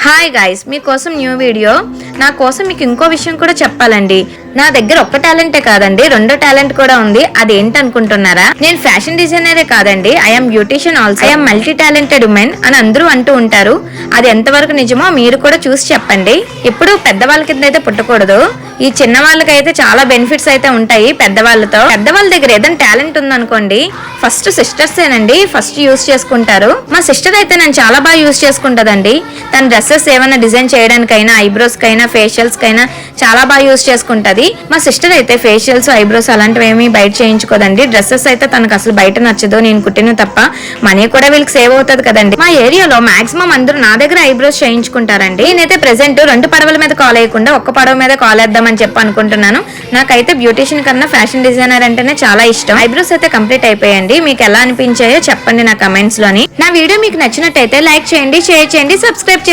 Hi guys, మీకోసం new video. నా కోసం మీకు ఇంకో విషయం కూడా చెప్పాలండి. నా దగ్గర ఒక్క టాలెంటే కాదండి, రెండో టాలెంట్ కూడా ఉంది. అదేంటి అనుకుంటున్నారా? నేను ఫ్యాషన్ డిజైనరే కాదండి, I'm beautician also. I'm multi talented women అని అందరూ అంటూ ఉంటారు. అది ఎంతవరకు నిజమో మీరు కూడా చూసి చెప్పండి. ఇప్పుడు పెద్దవాళ్ళ కింద అయితే పుట్టకూడదు. ఈ చిన్న వాళ్ళకైతే చాలా బెనిఫిట్స్ అయితే ఉంటాయి. పెద్దవాళ్ళ దగ్గర ఏదైనా టాలెంట్ ఉందనుకోండి, ఫస్ట్ సిస్టర్సేనండి ఫస్ట్ యూస్ చేసుకుంటారు. మా సిస్టర్ అయితే నేను చాలా బాగా యూస్ చేసుకుంటదండి. తన డ్రెస్సెస్ ఏమైనా డిజైన్ చేయడానికైనా, ఐబ్రోస్ కైనా, ఫేషియల్స్ కైనా చాలా బాగా యూస్ చేసుకుంటది. మా సిస్టర్ అయితే ఫేషియల్స్, ఐబ్రోస్ అలాంటివి ఏమీ బయట చేయించుకోదండి. డ్రెస్సెస్ అయితే తనకు అసలు బయట నచ్చదు, నేను కుట్టిన తప్ప. మనీ కూడా వీళ్ళకి సేవ్ అవుతుంది కదండి. మా ఏరియాలో మాక్సిమం అందరూ నా దగ్గర ఐబ్రోస్ చేయించుకుంటారండి. నేనైతే ప్రెసెంట్ 2 పడవల మీద కాల్ వేయకుండా ఒక్క పడవ మీద కాల్ వేద్దామని చెప్పి అనుకుంటున్నాను. నాకైతే బ్యూటీషియన్ కన్నా ఫ్యాషన్ డిజైనర్ అంటేనే చాలా ఇష్టం. ఐబ్రోస్ అయితే కంప్లీట్ అయిపోయండి. మీకు ఎలా అనిపించాయో చెప్పండి నా కమెంట్స్ లోని. నా వీడియో మీకు నచ్చినట్టయితే లైక్ చేయండి, షేర్ చేయండి, సబ్స్క్రైబ్ చేయండి.